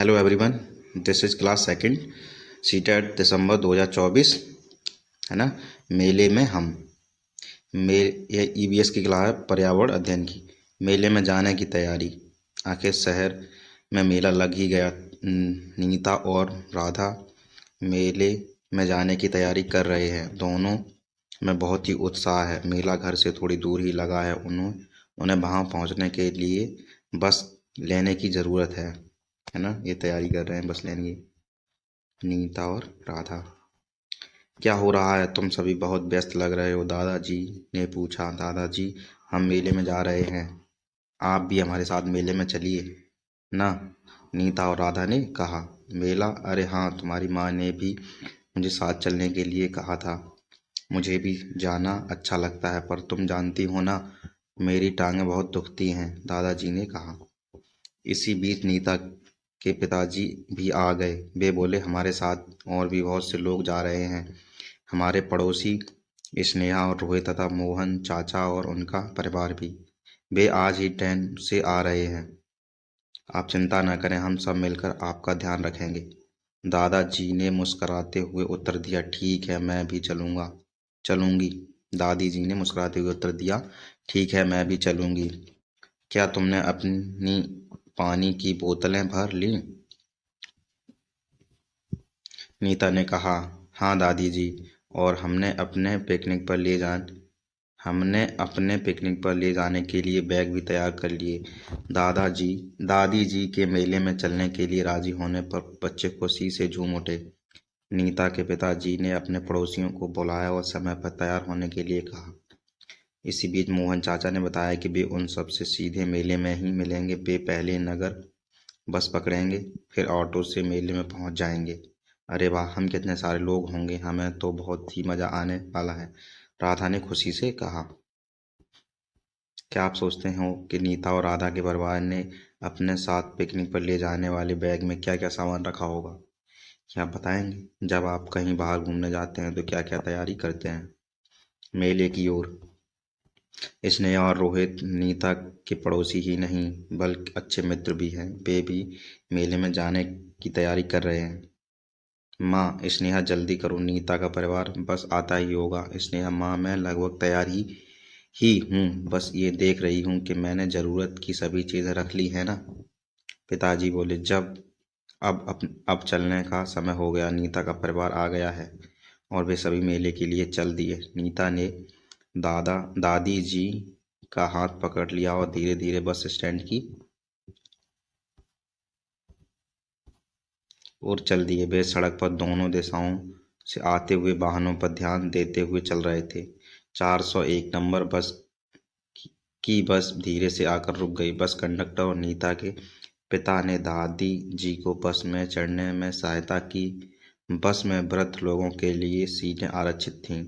Hello everyone, this is class second CTET December 2024 है ना। मेले में हम ये ईवीएस की क्लास है पर्यावरण अध्ययन की। मेले में जाने की तैयारी। आखिर शहर में मेला लग ही गया। नीता और राधा मेले में जाने की तैयारी कर रहे हैं। दोनों में बहुत ही उत्साह है। मेला घर से थोड़ी दूर ही लगा है। उन्हें वहां पहुंचने के लिए बस लेने की ज़रूरत है ना। ये तैयारी कर रहे हैं बस लेने की, नीता और राधा। क्या हो रहा है? तुम सभी बहुत व्यस्त लग रहे हो, दादाजी ने पूछा। दादाजी, हम मेले में जा रहे हैं, आप भी हमारे साथ मेले में चलिए ना, नीता और राधा ने कहा। मेला? अरे हाँ, तुम्हारी माँ ने भी मुझे साथ चलने के लिए कहा था। मुझे भी जाना अच्छा लगता है, पर तुम जानती हो ना, मेरी टांगें बहुत दुखती हैं, दादाजी ने कहा। इसी बीच नीता के पिताजी भी आ गए। वे बोले, हमारे साथ और भी बहुत से लोग जा रहे हैं, हमारे पड़ोसी स्नेहा और रोहित तथा मोहन चाचा और उनका परिवार भी। वे आज ही ट्रेन से आ रहे हैं। आप चिंता न करें, हम सब मिलकर आपका ध्यान रखेंगे, दादाजी ने मुस्कुराते हुए उत्तर दिया। ठीक है, मैं भी चलूंगी, दादी जी ने मुस्कुराते हुए उत्तर दिया। ठीक है, मैं भी चलूंगी। क्या तुमने अपनी पानी की बोतलें भर लीं? नीता ने कहा। हाँ दादी जी, और हमने अपने पिकनिक पर ले जाने के लिए बैग भी तैयार कर लिए। दादी जी के मेले में चलने के लिए राजी होने पर बच्चे खुशी से झूम उठे। नीता के पिताजी ने अपने पड़ोसियों को बुलाया और समय पर तैयार होने के लिए कहा। इसी बीच मोहन चाचा ने बताया कि वे उन सबसे सीधे मेले में ही मिलेंगे। वे पहले नगर बस पकड़ेंगे, फिर ऑटो से मेले में पहुंच जाएंगे। अरे वाह, हम कितने सारे लोग होंगे, हमें तो बहुत ही मजा आने वाला है, राधा ने खुशी से कहा। क्या आप सोचते हो कि नीता और राधा के परिवार ने अपने साथ पिकनिक पर ले जाने वाले बैग में क्या क्या सामान रखा होगा? क्या आप बताएंगे? जब आप कहीं बाहर घूमने जाते हैं तो क्या क्या तैयारी करते हैं? मेले की ओर। स्नेहा और रोहित नीता के पड़ोसी ही नहीं बल्कि अच्छे मित्र भी हैं। वे भी मेले में जाने की तैयारी कर रहे हैं। माँ, स्नेहा जल्दी करो, नीता का परिवार बस आता ही होगा। स्नेहा, माँ मैं लगभग तैयार ही हूँ, बस ये देख रही हूँ कि मैंने ज़रूरत की सभी चीज़ें रख ली है ना। पिताजी बोले, जब अब चलने का समय हो गया, नीता का परिवार आ गया है और वे सभी मेले के लिए चल दिए। नीता ने दादी जी का हाथ पकड़ लिया और धीरे धीरे बस स्टैंड की ओर चल दिए। वे सड़क पर दोनों दिशाओं से आते हुए वाहनों पर ध्यान देते हुए चल रहे थे। 401 नंबर बस की बस धीरे से आकर रुक गई। बस कंडक्टर और नीता के पिता ने दादी जी को बस में चढ़ने में सहायता की। बस में वृद्ध लोगों के लिए सीटें आरक्षित थीं।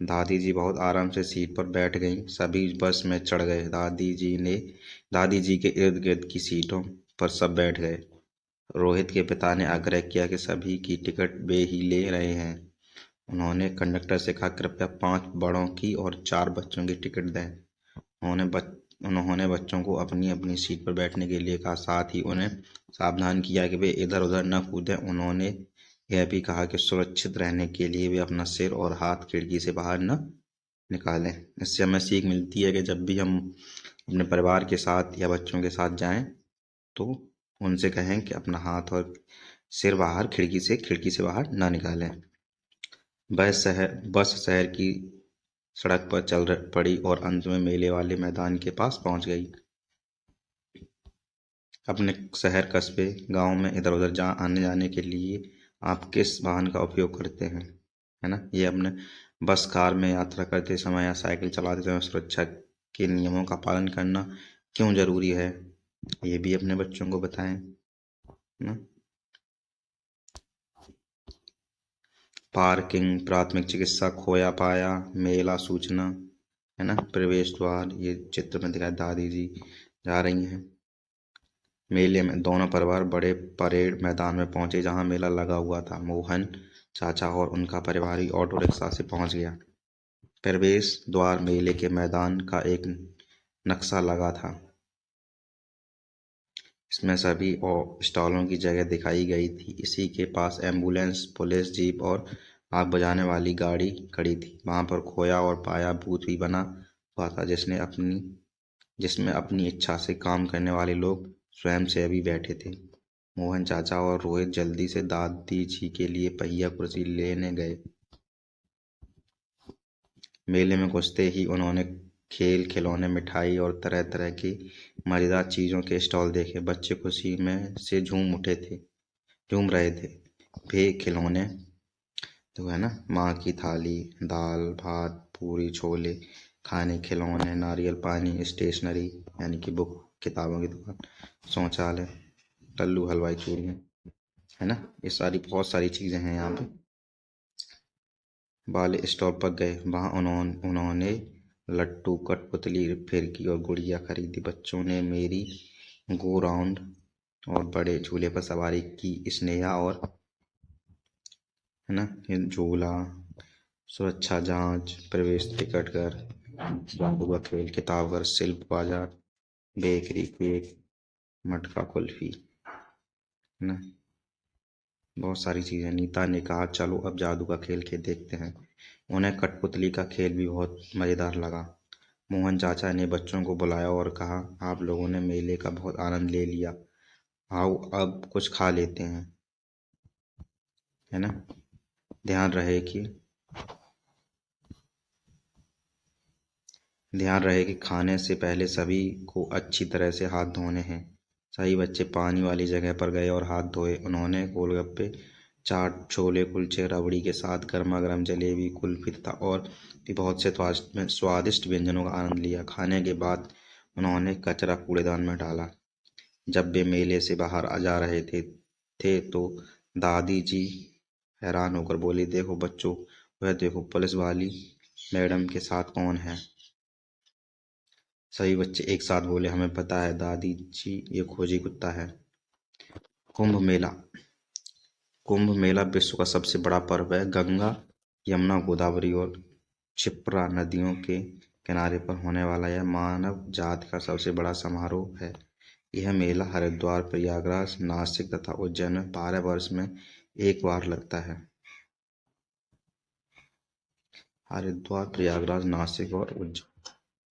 दादी जी बहुत आराम से सीट पर बैठ गईं। सभी बस में चढ़ गए। दादी जी के इर्द गिर्द की सीटों पर सब बैठ गए। रोहित के पिता ने आग्रह किया कि सभी की टिकट वे ही ले रहे हैं। उन्होंने कंडक्टर से कहा, कृपया 5 बड़ों की और 4 बच्चों की टिकट दें। उन्होंने बच्चों को अपनी अपनी सीट पर बैठने के लिए कहा, साथ ही उन्हें सावधान किया कि वे इधर उधर न कूदें। उन्होंने यह भी कहा कि सुरक्षित रहने के लिए वे अपना सिर और हाथ खिड़की से बाहर न निकालें। इससे हमें सीख मिलती है कि जब भी हम अपने परिवार के साथ या बच्चों के साथ जाएं तो उनसे कहें कि अपना हाथ और सिर बाहर खिड़की से बाहर ना निकालें। बस शहर की सड़क पर चल पड़ी और अंत में मेले वाले मैदान के पास पहुंच गई। अपने शहर, कस्बे, गांव में इधर उधर आने जाने के लिए आप किस वाहन का उपयोग करते हैं? है ना। ये अपने बस, कार में यात्रा करते समय या साइकिल चलाते समय सुरक्षा के नियमों का पालन करना क्यों जरूरी है, ये भी अपने बच्चों को बताएं ना। पार्किंग, प्राथमिक चिकित्सा, खोया पाया, मेला सूचना, है ना, प्रवेश द्वार, ये चित्र में दिखाया। दादी जी जा रही हैं। मेले में दोनों परिवार बड़े परेड मैदान में पहुंचे जहां मेला लगा हुआ था। मोहन चाचा और उनका परिवार ही ऑटो रिक्शा से पहुंच गया। प्रवेश द्वार मेले के मैदान का एक नक्शा लगा था। इसमें सभी और स्टॉलों की जगह दिखाई गई थी। इसी के पास एम्बुलेंस, पुलिस जीप और आग बुझाने वाली गाड़ी खड़ी थी। वहां पर खोया और पाया बूथ भी बना हुआ था, जिसमें अपनी इच्छा से काम करने वाले लोग स्वयंसेवी बैठे थे। मोहन चाचा और रोहित जल्दी से दादी जी के लिए पहिया कुर्सी लेने गए। मेले में घुसते ही उन्होंने खेल खिलौने, मिठाई और तरह तरह की मजेदार चीजों के स्टॉल देखे। बच्चे खुशी में से झूम रहे थे। वे खिलौने तो है ना, माँ की थाली, दाल भात पूरी छोले, खाने खिलौने, नारियल पानी, स्टेशनरी यानी कि बुक, किताबों की दुकान, शौचालय, टल्लू हलवाई, चूड़ियाँ, है ना, ये सारी बहुत सारी चीज़ें हैं यहाँ पे। वाले स्टॉल पर गए। वहाँ उन्होंने लट्टू, कठपुतली, फिरकी और गुड़िया खरीदी। बच्चों ने मेरी गो राउंड और बड़े झूले पर सवारी की। स्नेहा और है ना, ये झूला, सुरक्षा जांच, प्रवेश टिकट घर, जादू का खेल, किताब घर, शिल्प बाजार, बेकरी, केक, मटका कुल्फी, है ना, बहुत सारी चीजें। नीता ने कहा चलो अब जादू का खेल देखते हैं। उन्हें कठपुतली का खेल भी बहुत मजेदार लगा। मोहन चाचा ने बच्चों को बुलाया और कहा आप लोगों ने मेले का बहुत आनंद ले लिया, आओ अब कुछ खा लेते हैं, है ना। ध्यान रहे कि खाने से पहले सभी को अच्छी तरह से हाथ धोने हैं। सभी बच्चे पानी वाली जगह पर गए और हाथ धोए। उन्होंने गोलगप्पे, चाट, छोले कुलचे, रबड़ी के साथ गर्मा गर्म जलेबी, कुल्फी तथा और भी बहुत से स्वादिष्ट व्यंजनों का आनंद लिया। खाने के बाद उन्होंने कचरा कूड़ेदान में डाला। जब वे मेले से बाहर आ जा रहे थे तो दादी जी हैरान होकर बोली, देखो बच्चों, वह देखो पुलिस वाली मैडम के साथ कौन है। सभी बच्चे एक साथ बोले, हमें पता है दादी जी, ये खोजी कुत्ता है। कुंभ मेला। कुंभ मेला विश्व का सबसे बड़ा पर्व है। गंगा, यमुना, गोदावरी और क्षिप्रा नदियों के किनारे पर होने वाला यह मानव जाति का सबसे बड़ा समारोह है। यह मेला हरिद्वार, प्रयागराज, नासिक तथा उज्जैन में 12 वर्ष में एक बार लगता है। हरिद्वार, प्रयागराज, नासिक और उज्जैन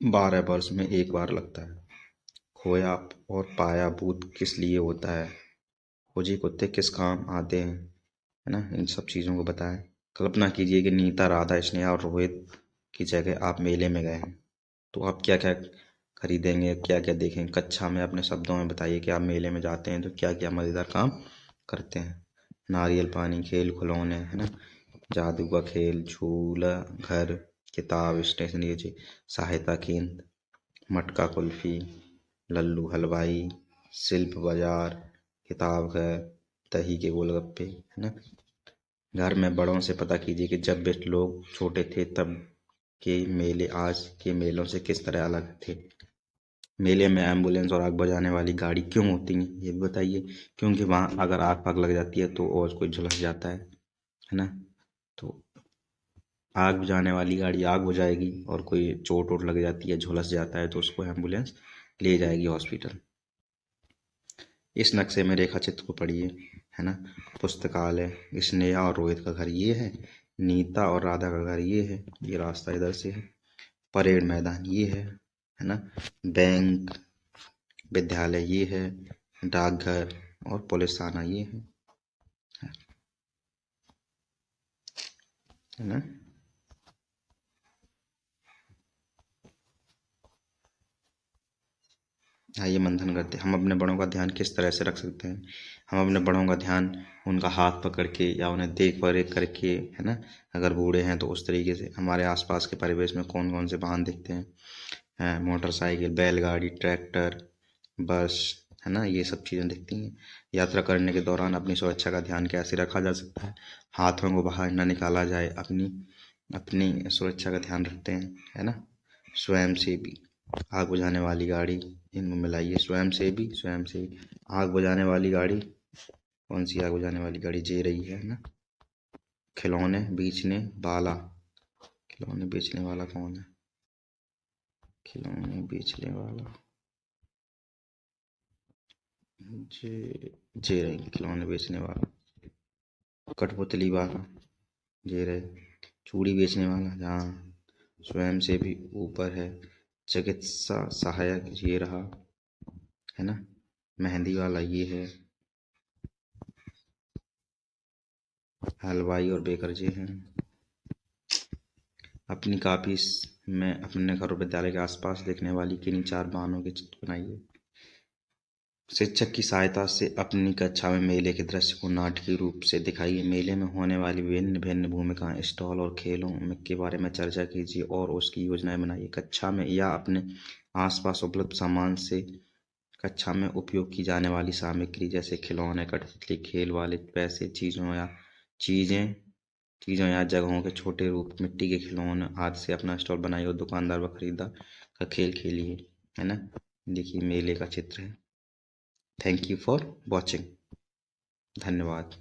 12 वर्ष में एक बार लगता है। खोया और पाया बूथ किस लिए होता है? खोजी कुत्ते किस काम आते हैं, है ना, इन सब चीज़ों को बताएं। कल्पना कीजिए कि नीता, राधा, स्नेहा और रोहित की जगह आप मेले में गए हैं, तो आप क्या क्या खरीदेंगे, क्या क्या देखेंगे। कक्षा में अपने शब्दों में बताइए कि आप मेले में जाते हैं तो क्या क्या मज़ेदार काम करते हैं। नारियल पानी, खेल खिलौने, है ना, जादू का खेल, झूला घर, किताब, स्टेशनरी, सहायता केंद्र, मटका कुल्फी, लल्लू हलवाई, शिल्प बाजार, किताब घर, दही के गोलगप्पे, है ना। घर में बड़ों से पता कीजिए कि जब वे लोग छोटे थे तब के मेले आज के मेलों से किस तरह अलग थे। मेले में एम्बुलेंस और आग बुझाने वाली गाड़ी क्यों होती हैं, ये भी बताइए। क्योंकि वहाँ अगर आग फाग लग जाती है तो और कोई झुलस जाता है ना। तो आग बुझाने वाली गाड़ी आग बुझाएगी और कोई चोट वोट लग जाती है, झुलस जाता है तो उसको एम्बुलेंस ले जाएगी हॉस्पिटल। इस नक्शे में रेखा चित्र को पढ़िए, है ना। पुस्तकालय, स्नेहा और रोहित का घर ये है, नीता और राधा का घर ये है, ये रास्ता इधर से है। परेड मैदान ये है ना। बैंक, विद्यालय ये है, डाकघर और पुलिस थाना ये है ना। आइए मंथन करते हैं, हम अपने बड़ों का ध्यान किस तरह से रख सकते हैं। हम अपने बड़ों का ध्यान उनका हाथ पकड़ के या उन्हें देख रेख करके, है ना। अगर बूढ़े हैं तो उस तरीके से। हमारे आसपास के परिवेश में कौन कौन से वाहन दिखते हैं, मोटरसाइकिल, बैलगाड़ी, ट्रैक्टर, बस, है ना, ये सब चीज़ें दिखती हैं। यात्रा करने के दौरान अपनी सुरक्षा का ध्यान कैसे रखा जा सकता है। हाथों को बाहर न निकाला जाए, अपनी अपनी सुरक्षा का ध्यान रखते हैं, है ना। स्वयं सेवी, आग बुझाने वाली गाड़ी, इनको मिलाइए। स्वयं से आग बुझाने वाली गाड़ी, कौन सी आग बुझाने वाली गाड़ी, जे रही है ना। खिलौने बेचने वाला, खिलौने बेचने वाला कौन है, खिलौने बेचने वाला, जे रहे खिलौने बेचने वाला, कठपुतली वाला, ये रहे चूड़ी बेचने वाला, जहाँ स्वयं से भी ऊपर है, चिकित्सा सहायक ये रहा, है ना, मेहंदी वाला ये है, हलवाई और बेकर जी हैं। अपनी कॉपी में अपने घर और विद्यालय के आसपास दिखने वाली किन्हीं 4 वाहनों के चित्र बनाइए। शिक्षक की सहायता से अपनी कक्षा में मेले के दृश्य को नाटकीय रूप से दिखाइए। मेले में होने वाली विभिन्न भिन्न भूमिकाएं, स्टॉल और खेलों के बारे में चर्चा कीजिए और उसकी योजनाएं बनाइए। कक्षा में या अपने आसपास उपलब्ध सामान से कक्षा में उपयोग की जाने वाली सामग्री जैसे खिलौने, कठपुतली, खेल वाले पैसे, चीज़ों या जगहों के छोटे रूप, मिट्टी के खिलौने आदि से अपना स्टॉल बनाइए और दुकानदार व खरीदार का खेल खेलिए, है ना। देखिए मेले का चित्र है। Thank you for watching. धन्यवाद।